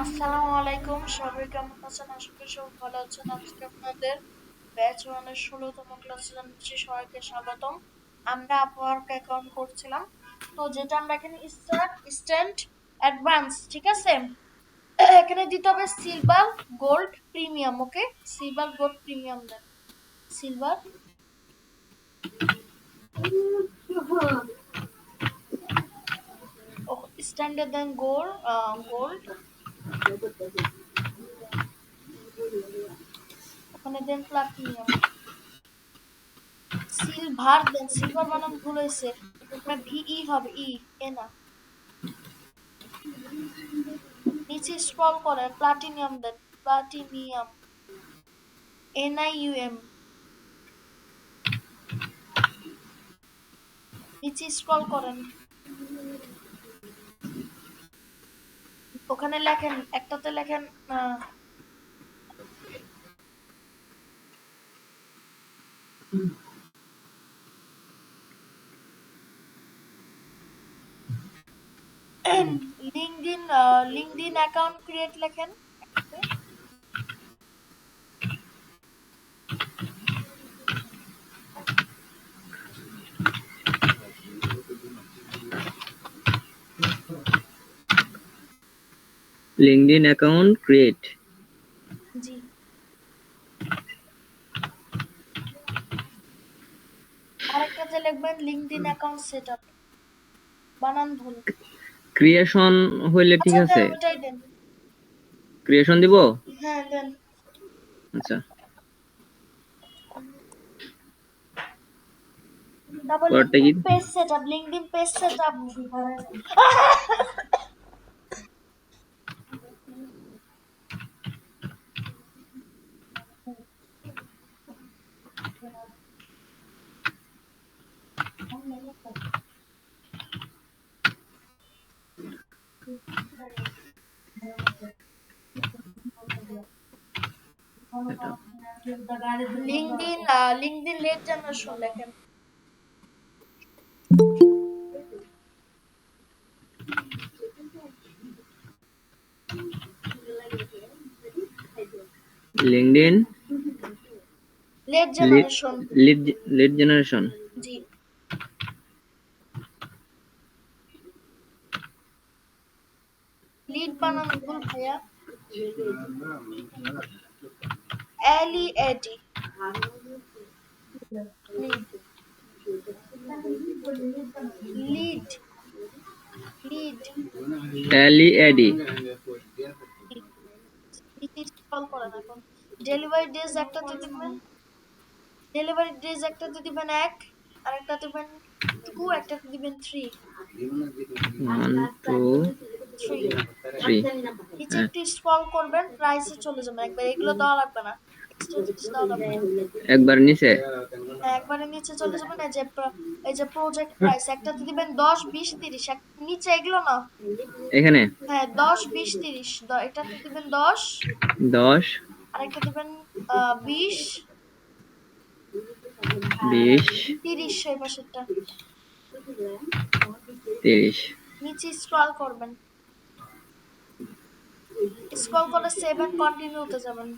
আসসালামু আলাইকুম, সবাই কেমন আছেন? আশা করি সবাই ভালো আছেন। আজকে আপনাদের ব্যাচ 1-এর 16তম ক্লাসে জানাচ্ছি সবাইকে স্বাগতম। আমরা আপওয়ার্ক অ্যাকাউন্ট করছিলাম, তো যেটা আমরা এখানে স্ট্যান্ড অ্যাডভান্স, ঠিক আছে। এখানে দিতে হবে সিলভার গোল্ড প্রিমিয়াম। ওকে, সিলভার গোল্ড প্রিমিয়াম দেন। সিলভার স্ট্যান্ডার্ড দেন গোল্ড ওখানে দেন প্লাটিনিয়াম। সিলভার দেন, সিলভার বানান ভুল হয়েছে, ভিই হবে, এ না। নিচে স্ক্রল করে প্লাটিনিয়াম দেন, প্লাটিনিয়াম, NIUM। নিচে স্ক্রল করেন, ওখানে লেখেন, একটাতে লেখেন লিঙ্কডইন অ্যাকাউন্ট ক্রিয়েট লেখেন একটাতে। LinkedIn account create. জি, আরেকটাতে লিখবেন লিঙ্কডইন অ্যাকাউন্ট সেটআপ। বানান ভুল। ক্রিয়েশন হইলে ঠিক আচ্ছা আছে। দেন, ওটাই দেন। ক্রিয়েশন দিব? হ্যাঁ দেন। আচ্ছা, তারপর পরটা কি? LinkedIn page setup, LinkedIn page setup. এটা লিঙ্কডইন লেড জেনারেশন লেখেন। LinkedIn লেড lead জেনারেশন। lead lead generation. জি, লিড বানান ভুল ভাইয়া। LEAD, lead, lead, lead. LED scroll করেন এখন। ডেলিভারি ডেজ একটাতে দিবেন, ডেলিভারি ডেজ একটাতে দিবেন 1, আরেকটা দিবেন 2, একটাতে দিবেন 3। 1 2 3 নিচে একটু স্ক্রল করবেন, প্রাইসে চলে যাবেন একবার, এগুলো দেওয়া লাগবে না, এক্সট্রা জিনিস দেওয়া লাগবে না। একবার নিচে হ্যাঁ, একবারে নিচে চলে যাবেন। এই যে প্রজেক্ট প্রাইস একটাতে দিবেন 10, 20, 30, নিচে এগুলো না। এখানে হ্যাঁ, 10, 20, 30, এটাতে দিবেন 10, 10 আরেকটা দিবেন 20, 20 30, এই পাশেরটা। 30 নিচে স্ক্রল করবেন, স্ক্রল করে সেভ এন্ড কন্টিনিউতে যাবেন।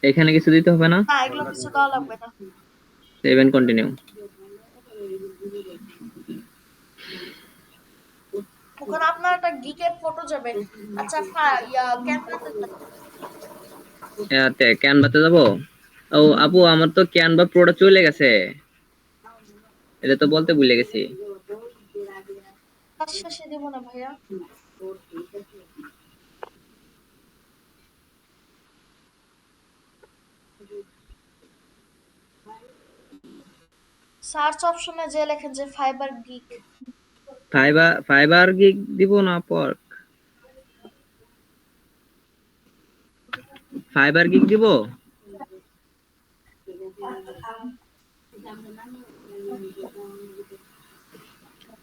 এখানে কিছু দিতে হবে না? না, এগুলো কিছু দেওয়া লাগবে না। Save and continue. ওখানে আপনার একটা গিকের ফটো যাবে। আচ্ছা, ক্যানভাতে যান। এতে ক্যানভাতে যাব। ও আপু, আমার তো ক্যানভা প্রোটা চলে গেছে, এটা তো বলতে ভুলে গেছি। কাজ শেষে দেবো না ভাইয়া। সার্চ অপশনে যে লেখেন যে ফাইবার গিক। ফাইবার গিগ দিব না পর্ক? ফাইবার গিগ দিব।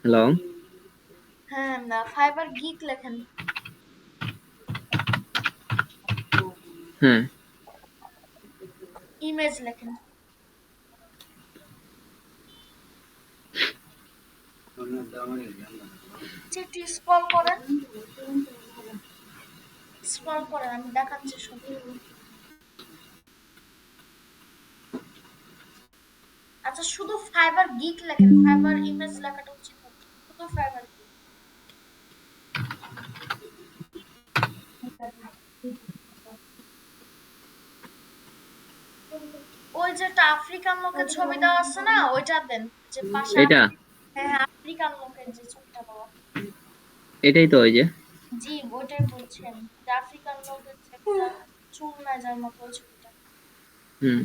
হ্যালো, হ্যাঁ, না, ফাইবার গিক লেখেন। হ্যাঁ ইমেজ লেখেন। একটু স্ক্রল করেন, স্ক্রল করেন, আমি দেখাচ্ছি শুধু। আচ্ছা, শুধু ফাইবার গিক লেখেন, ফাইবার ইমেজ লেখাটা উচিত হবে, শুধু ফাইবার গিক। ওই যেটা আফ্রিকান লোকের ছবি দেওয়া আছে না, ওইটা দেন, যে পাশে এটা হ্যাঁ হ্যাঁ, আফ্রিকান লোকের যে ছবিটা দেওয়া। এটাই তো ওই যে। জি, ওইটাই বলছি আমি, যে আফ্রিকান লোকের যে একটা চুল মেজার মতো ওই ছবিটা। হুম।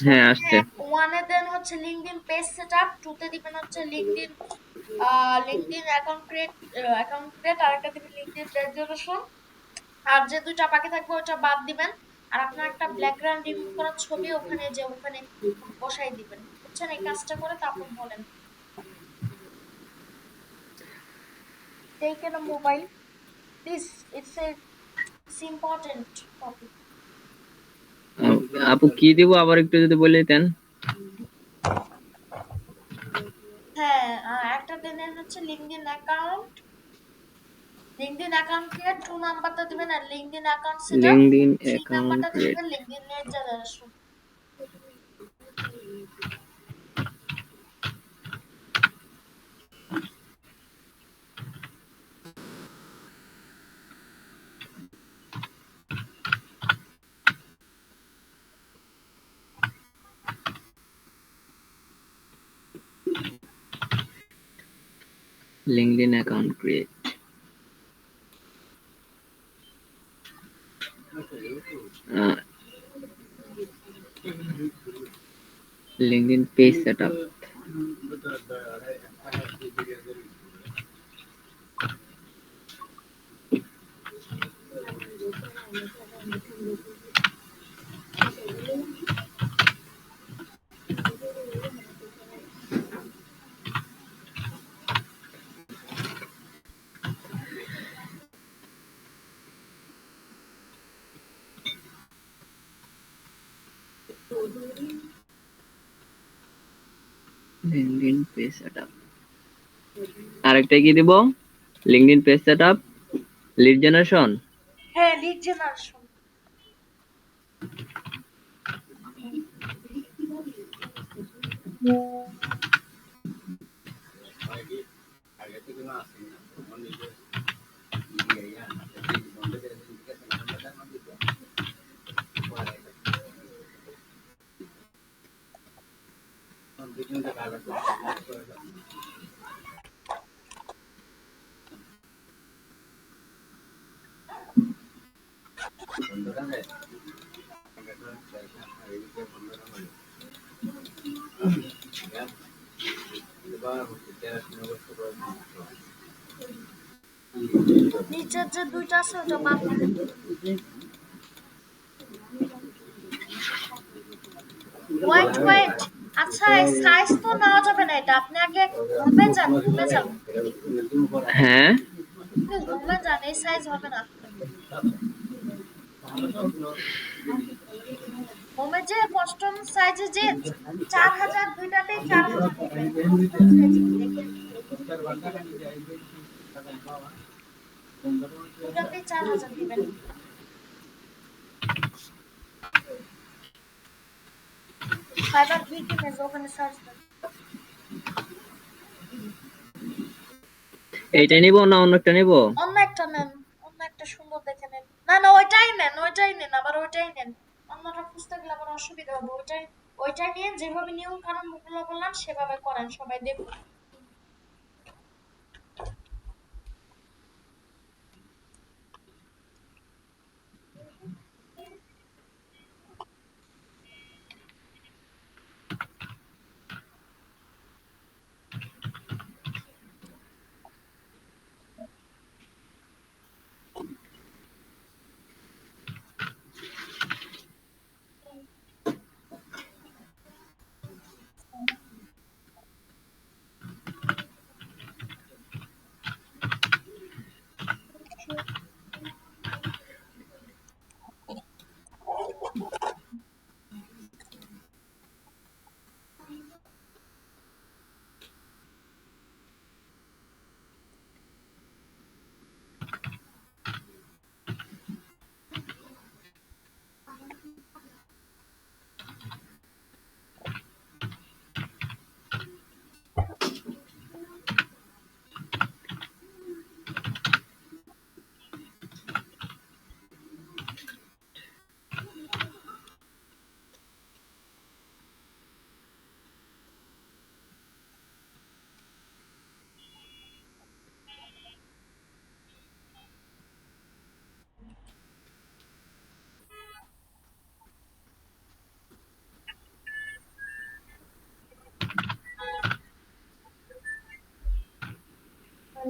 হ্যাঁ, আসছে। ওয়ানে দেন হচ্ছে লিঙ্কডইন পেজ সেটআপ, টুতে দিবেন হচ্ছে লিঙ্কডইন লিঙ্কডইন অ্যাকাউন্ট ক্রিয়েট, আর একটা দিবেন লিঙ্কডইন রেজুলেশন। আর যে দুইটা বাকি থাকবে ওটা বাদ দিবেন। আর আপনার একটা ব্যাকগ্রাউন্ড রিমুভ করার ছবি ওখানে বসাই দিবেন, বুঝছেন? এই কাজটা করে তারপর বলেন। Take a mobile please, it's important topic. আপু কি দিব আবার একটু যদি বলে দিতেন। হ্যাঁ, একটা দিনের হচ্ছে লিঙ্কডইন অ্যাকাউন্ট ক্রিয়েট, 2 নাম্বারটা দিবেন। আর LinkedIn account setup, LinkedIn 3 account নাম্বারটাতে ক্রিয়েট। দিবেন লিঙ্কডইন এর generation. LinkedIn account create. LinkedIn page setup. LinkedIn page setup. আরেকটা কি দিব? LinkedIn page setup, lead generation. হ্যাঁ, লিড জেনারেশন। নিচের যে দুইটা আছে ওটা বাদ দিবেন। ওয়েট, আচ্ছা এই সাইজ তো নেওয়া যাবে না, এটা আপনি আগে হোমে যান, হোমে যান, হ্যাঁ, হোমে যান, এই সাইজ হবে না। হোমে যে কাস্টম সাইজে যে 4000, দুইটাতেই 4000 দিবেন, কাস্টম সাইজ দেখেন, দুইটাতেই 4000 দিবেন। ফাইবার গিগ ইমেজ, ওখানে সার্চ দেন। এইটা নিব না অন্য একটা নিব? অন্য একটা নেন, অন্য একটা সুন্দর দেখে নেন। না না, ওইটাই নেন, ওইটাই নেন, আবার ওইটাই নেন। অন্যটা খুঁজতে গেলে আবার অসুবিধা হবে। ওইটাই নিয়ে যেভাবে নিয়ম কানুন গুলো বললাম সেভাবে করেন, সবাই দেখুন।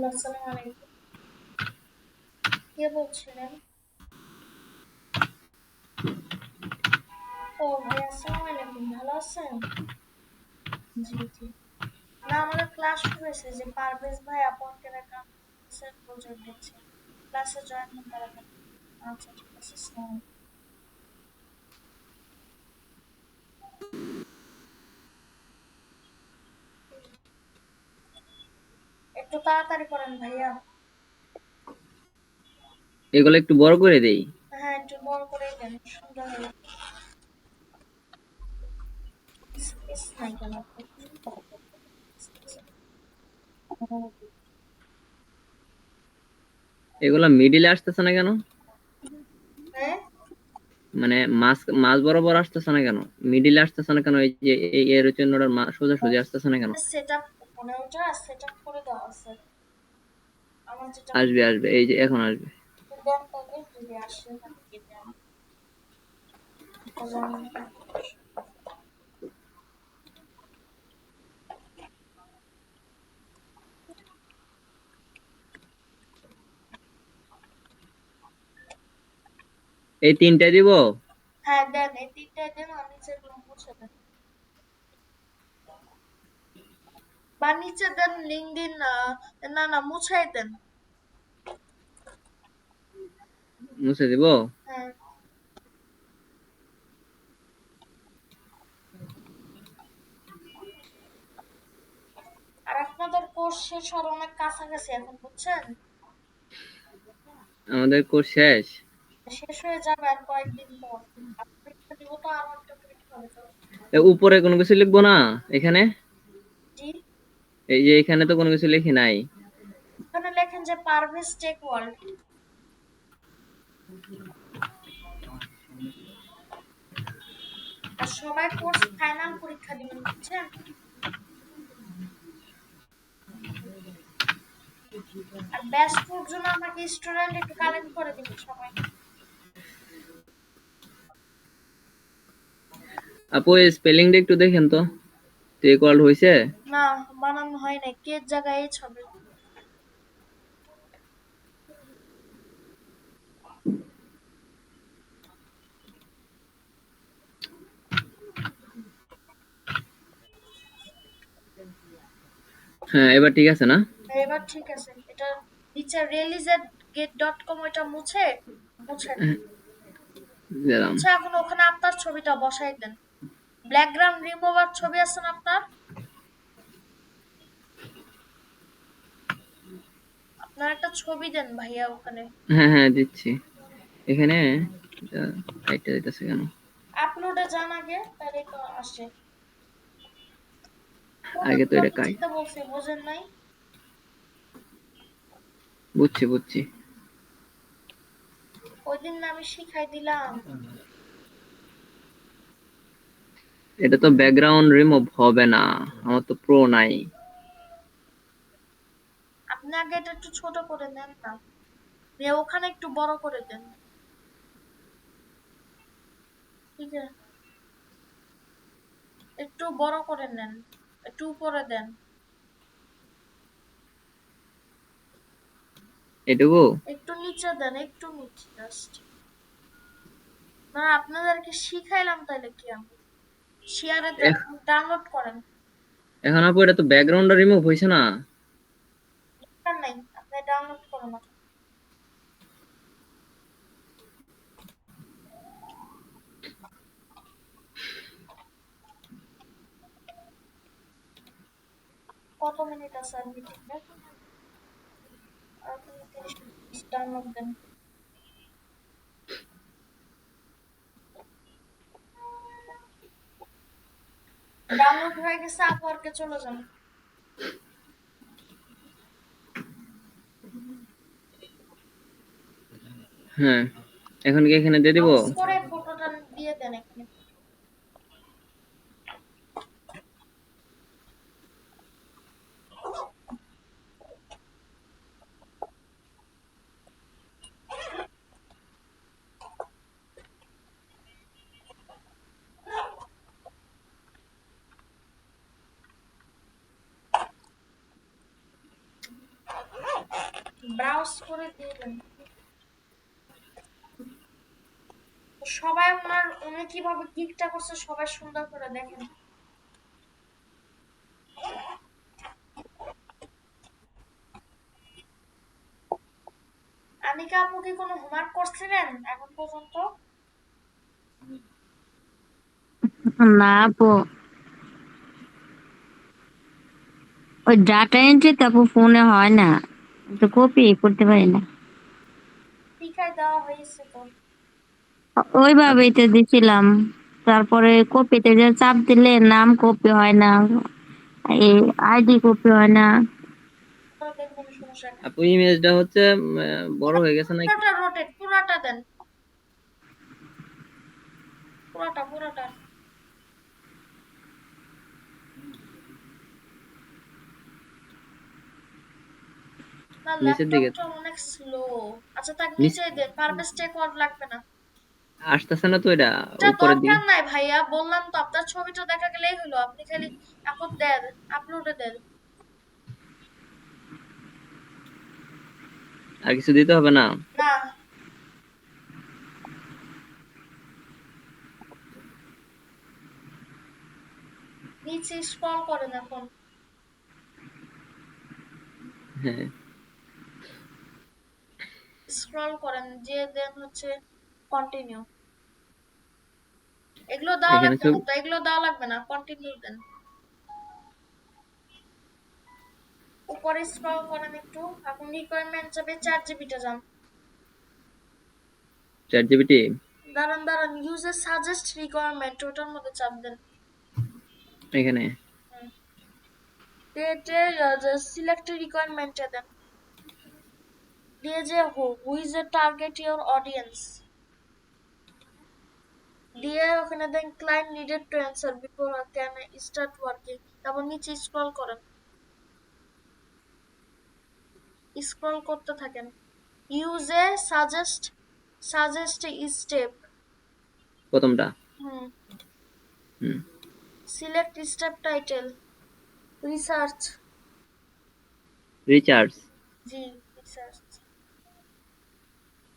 হ্যালো, আসসালামু আলাইকুম। কে বলছিলেন? ও ভাই, আসসালামু আলাইকুম, ভালো আছেন? জি জি। না, আমাদের ক্লাস শুরু হয়েছে, যে পারভেজ ভাই আপনকের অ্যাকাউন্টে প্রজেক্ট দিচ্ছে, ক্লাসে জয়েন হন তাড়াতাড়ি। আচ্ছা ঠিক আছে, আসসালামু আলাইকুম। একটু তাড়াতাড়ি করেন ভাইয়া। এগুলো একটু বড় করে দেই। হ্যাঁ, একটু বড় করেই দেন, সুন্দর হবে। স্পেস নাই কেন আপনার? এগুলা মিডিলে আসতেছে না কেন? হ্যাঁ, মানে মাছ মাছ বরাবর আসতেছে না কেন? মিডিলে আসতেছে না কেন? এই যে এর জন্য সোজা সোজা আসতেছে না কেন? সেট আপ, মানে ওটা সেট আপ করে দেওয়া আছে। আমার যেটা আসবে আসবে, এই যে এখন আসবে। দেন, তাহলে যদি আসে তাহলে দেন। এই তিনটা দিব। হ্যাঁ দেন, এই তিনটাই দেন, আর নিচেগুলো মুছে দেন। বা নিচে দেন লিঙ্কডিন, না না মুছাই দেন। মুছে দিব। হ্যাঁ। আর আপনাদের কোর্স শেষ হওয়ার অনেক কাছাকাছি এখন, বুঝছেন? আমাদের কোর্স শেষ। শেষ হয়ে যাবে আর কয়েকদিন পর। আর পরীক্ষা দিব তো, আরো একটা পরীক্ষা হবে তো। উপরে কোনো কিছু লিখবো না এখানে? জি। এই যে এখানে তো কোনো কিছু লিখি নাই। ওখানে লেখেন যে পারভেজ টেক ওয়ার্ল্ড। আর সবাই কোর্স ফাইনাল পরীক্ষা দিবেন, বুঝছেন? আর ব্যাচ টুর জন্য আমাকে স্টুডেন্ট একটু কালেক্ট করে দিবেন সবাই। আপু এই স্পেলিংটা একটু দেখেন তো, টেক ওয়ার্ল্ড হয়েছে? না, বানানো হয় নাই, কে জায়গায় এইচ হবে। হ্যাঁ এবার ঠিক আছে না? এবার ঠিক আছে। এটা নিচে রিলিজেড গেট.com, ওইটা মুছে মুছে দিলাম। মুছে এখন ওখানে আপনার ছবিটা বসাই দেন। ব্যাকগ্রাউন্ড রিমুভার ছবি আছে না আপনার? আপনার একটা ছবি দেন ভাইয়া ওখানে। হ্যাঁ হ্যাঁ দিচ্ছি। এখানে কাইটটা দিতেছে কেন? আপলোডে যান আগে, তাহলে তো আসে। আগে তো এটা ফটো কাই। দিতে বলছি, বুঝেন নাই? বুঝছি বুঝছি। ওই দিন না আমি শিখাই দিলাম। এটা তো ব্যাকগ্রাউন্ড রিমুভ হবে না, আমার তো প্রো নাই। আপনি আগে এটা একটু ছোট করে নেন না, দিয়ে ওখানে একটু বড় করে দেন। ঠিক আছে, একটু বড় করে নেন, একটু উপরে দেন। এটুকু? একটু নিচে দেন, একটু নিচে জাস্ট। না, আপনাদেরকে শিখাইলাম তাইলে কি, আমি শেয়ারে দেন, এখ- ডাউনলোড করেন। এখন আপু এটা তো ব্যাকগ্রাউন্ড রিমুভ হয়েছে না। দরকার নাই, আপনি ডাউনলোড করুন না। কত মিনিট আছে আর মিটিং এ? আর 30 মিনিট, ডাউনলোড দেন। ডাউনলোড হয়ে গেছে, আপওয়ার্কে চলে যান। হ্যাঁ, এখন কি এখানে দিয়ে দিব? মাউস করে ফটোটা দিয়ে দেন এখানে। ব্রাউজ করে দিবেন। সবাই উনি কিভাবে কিকটা করছে সবাই সুন্দর করে দেখেন। আনিকা আপু কি কোনো হোমওয়ার্ক করছিলেন এখন পর্যন্ত? না আপু, ওই ডাটা এন্ট্রি তো আপু ফোনে হয় না, তো কপি করতে পারি না। টিকায় দেওয়া হয়েছে তো। ওইভাবেই তো দিছিলাম, তারপরে কপিতে যে চাপ দিলে নাম কপি হয় না, এই আইডি কপি হয় না। করে দেখবেন, সমস্যা নেই। আপু ইমেজটা হচ্ছে বড় হয়ে গেছে নাকি? পুরোটা রোটেট, পুরোটা দেন, পুরোটা পুরোটা। না নিচের দিকে ল্যাপটপটা অনেক স্লো। আচ্ছা তাক নিচ নিচে দেন, পারভেজ টেক ওয়ার্ড লাগবে না। আসতেছে না তো এটা এটা উপরের দিকে। দরকার নাই ভাইয়া, বললাম তো আপনার ছবিটা দেখা গেলেই হলো, আপনি খালি এখন দেন, আপলোডে দেন। আর কিছু দিতে হবে না? না, নিচে স্ক্রল করেন এখন, হ্যাঁ স্ক্রল করেন যে দেন হচ্ছে কন্টিনিউ। এগুলো দেওয়া এখানে লাগবে সব না তো, এগুলো দেওয়া লাগবে না, কন্টিনিউ দেন। উপরে স্ক্রল করেন একটু, এখন রিকোয়ারমেন্ট যাবে, 4 জিবিটা যান। চ্যাট জিপিটি দাঁড়ান দাঁড়ান, ইউজের সাজেস্ট রিকোয়ারমেন্ট, ওটার মধ্যে চাপ দেন। এখানে সিলেক্ট রিকোয়ারমেন্টে দেন, দিয়ে যে who is a target your audience দিয়ে ওখানে then client needed to answer before can start working. তারপর নিচে স্ক্রল করেন, স্ক্রল করতে থাকেন। Use a suggest step. প্রথমটা। Hmm, hmm select step title, research. Recharge জি, রিসার্চ।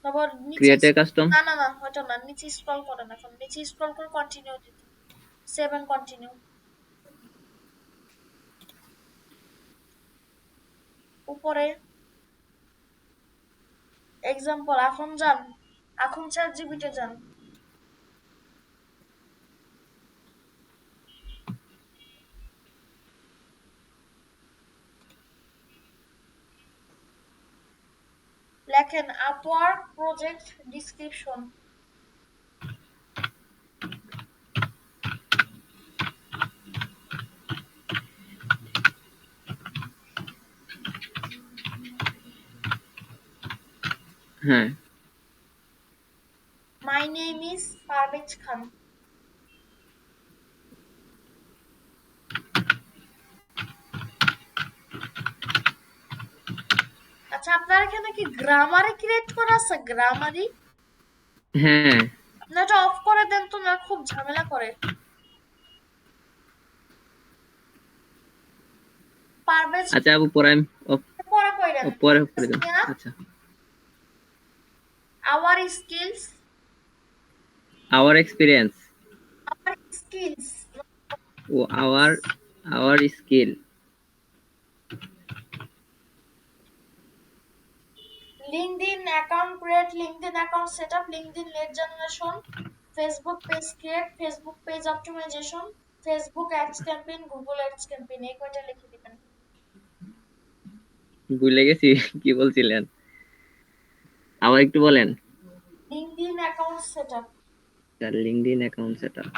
তারপর নিচে ক্রিয়েট এ কাস্টম। না না না, ওটা না, নিচে স্ক্রল করেন, এখন নিচে স্ক্রল করে কন্টিনিউ দিতে, 7 কন্টিনিউ। উপরে এক্সাম্পল, এখন যান, এখন 4 জিবিতে যান। লেখেন আপওয়ার্ক প্রজেক্ট ডিসক্রিপশন। হ্যাঁ মাই নেম ইজ পারভেজ খান। আচ্ছা আপনার এখানে কি গ্রামারে ক্রিয়েট করা আছে? গ্রামারি হ্যাঁ না, এটা অফ করে দেন তো, না খুব ঝামেলা করে। পারভেজ আচ্ছা আপু পরে আমি পরে কইরেন। পরে করে দেব। না, আচ্ছা our skills, our experience. Our skills, ও our skill. LinkedIn account create, LinkedIn account setup, LinkedIn lead generation, Facebook page create, Facebook page optimisation, Facebook ads campaign, Google ads campaign, এই কয়টা লিখে দিবেন। ভুলে গেছি কি বলছিলেন, আবার একটু বলেন। LinkedIn account setup. তার LinkedIn account setup.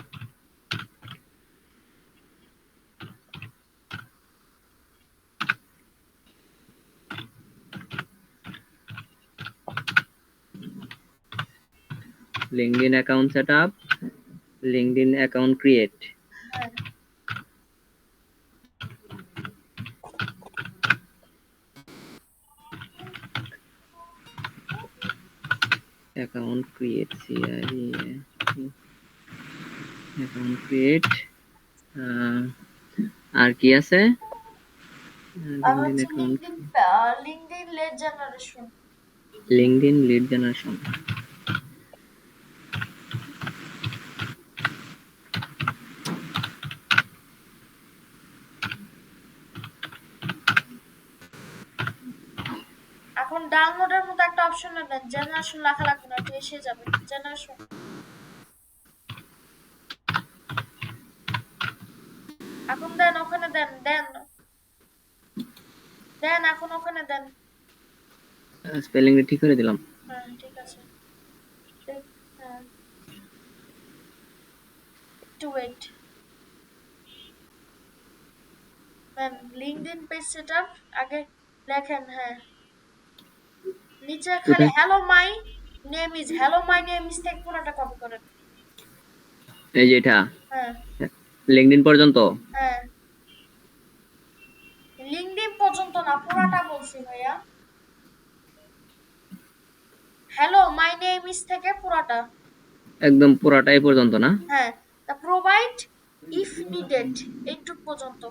LinkedIn account setup, LinkedIn account create. হ্যাঁ, account create CIA account create. আর কি আছে? আর লিঙ্কডইন হচ্ছে account, LinkedIn lead generation. LinkedIn lead generation. এখন ডাউনলোডের মতো একটা অপশন দেন, জেনারেশন লেখা লাগবে না, এটা এসে যাবে জেনারেশন। এখন দেন, ওখানে দেন দেন দেন, এখন ওখানে দেন। স্পেলিংটা ঠিক করে দিলাম। হ্যাঁ ঠিক আছে। হ্যাঁ একটু ওয়েট। দেন লিঙ্কডইন পেজ সেটআপ আগে লেখেন। হ্যাঁ নিচে খালি কোথায়? হ্যালো মাই নেম ইজ থেকে পুরোটা কপি করেন। এই যে এটা হ্যাঁ লিঙ্কডইন পর্যন্ত। হ্যাঁ লিঙ্কডইন পর্যন্ত না, পুরাটা বলছি ভাইয়া। হ্যালো মাই নেম ইজ থেকে পুরাটা। একদম পুরাটাই পর্যন্ত না? হ্যাঁ তা প্রোভাইড ইফ নিডেড এইটুক পর্যন্ত।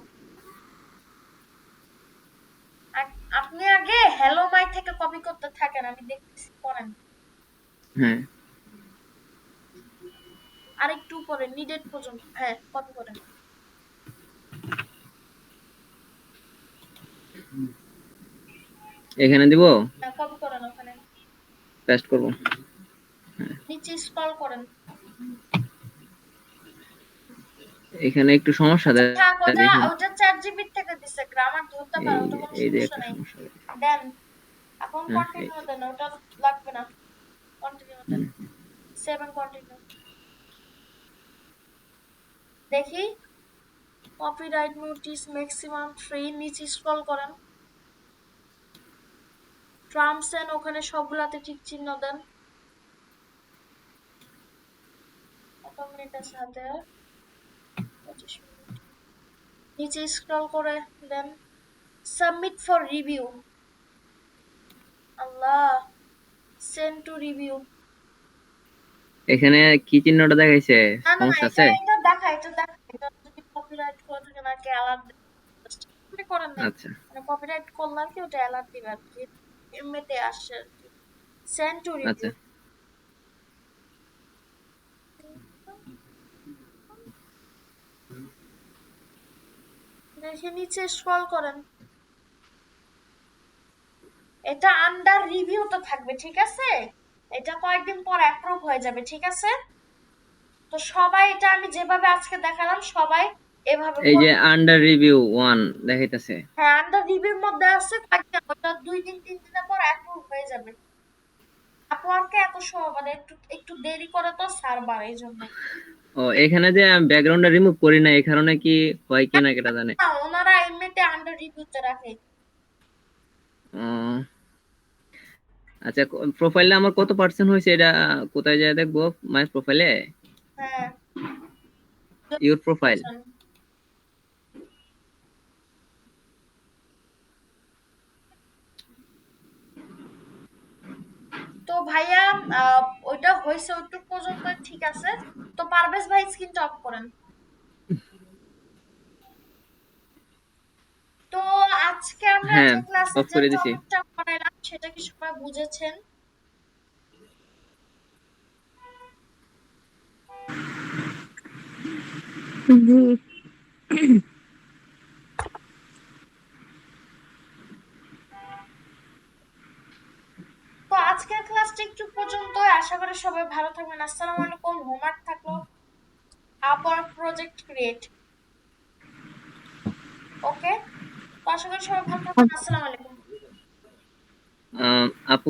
আপনি আগে হ্যালো মাই থেকে কপি করতে থাকেন, আমি দেখতেছি করেন। হ্যাঁ আর একটু উপরে নিডেড পর্যন্ত, হ্যাঁ কপি করেন। এখানে দিব, হ্যাঁ কপি করেন ওখানে। পেস্ট করব। নিচে স্ক্রল করেন। এখানে একটু সমস্যা দেয় থাক, দেখেন। ওটা চ্যাট জিপিটি থেকে দিছে, গ্রামার ধরতে পারে, ওটা কোনো এই যে সমস্যা একটা নাই। সমস্যা দেয়। দেন এখন হ্যাঁ, কন্টিনিউ দেন, ওটা লাগবে না, কন্টিনিউ দেন। Save and continue. দেখি কপিরাইট নোটিস ম্যাক্সিমাম 3, নিচে স্ক্রল করেন। টার্মস এন্ড ওখানে সবগুলাতে ঠিক চিহ্ন দেন। কত মিনিট আছে হাতে আর? 25 মিনিট। নিচে স্ক্রল করে দেন সাবমিট ফর রিভিউ। আল্লাহ, সেন্ড টু রিভিউ। এখানে কি চিহ্নটা দেখাইছে? না না সমস্যা এটা আছে? এটা দেখা, এটা যদি কপিরাইট করে থাকে নাকি অ্যালার্ট আপনি করেন নাই, আচ্ছা মানে কপিরাইট করলাম কি ওটা অ্যালার্ট দিবে আর কি, এমনিতে আসছে আর কি। Send to review. আচ্ছা দেখে নিচে স্ক্রল করেন, এটা আন্ডার রিভিউ তো থাকবে, ঠিক আছে? এটা কয়েকদিন পর অ্যাপ্রুভ হয়ে যাবে, ঠিক আছে? তো সবাই এটা আমি যেভাবে আজকে দেখালাম সবাই এভাবে এই যে করবে। আন্ডার রিভিউ 1 দেখাইতেছে। হ্যাঁ আন্ডার রিভিউর মধ্যে আছে, কয়েকদিন ওটা 2 দিন 3 দিনের পর অ্যাপ্রুভ হয়ে যাবে। আপওয়ার্কে এত সময় মানে একটু দেরি করে তো সার্ভার, এই জন্য। ও এখানে যে ব্যাকগ্রাউন্ডটা রিমুভ করি না, এই কারণে কি হয় কিনা কেটা জানে। না ওনারা এমনিতে আন্ডার রিভিউতে রাখে। ও আচ্ছা, প্রোফাইলটা আমার কত পার্সেন্ট হয়েছে এটা কোথায় যায় দেখবো? মাই প্রোফাইলে, হ্যাঁ ইউর প্রোফাইল। তো ভাইয়া ওইটা হয়েছে ওইটুক পর্যন্ত ঠিক আছে। তো পারভেজ ভাই স্ক্রিনটা অফ করেন। তো আজকে আমরা হ্যাঁ যে ক্লাসে অফ যে করে দিছি। টপিকটা পড়াইলাম সেটা কি সবাই বুঝেছেন? জি। তো আজকের ক্লাসটা একটু পর্যন্ত, আশা করি সবাই ভালো থাকবেন। আসসালামু আলাইকুম। হোমওয়ার্ক থাকলো আপওয়ার্ক প্রজেক্ট ক্রিয়েট। ওকে, তো আশা করি সবাই ভালো থাকবেন। আসসালামু আলাইকুম। আপু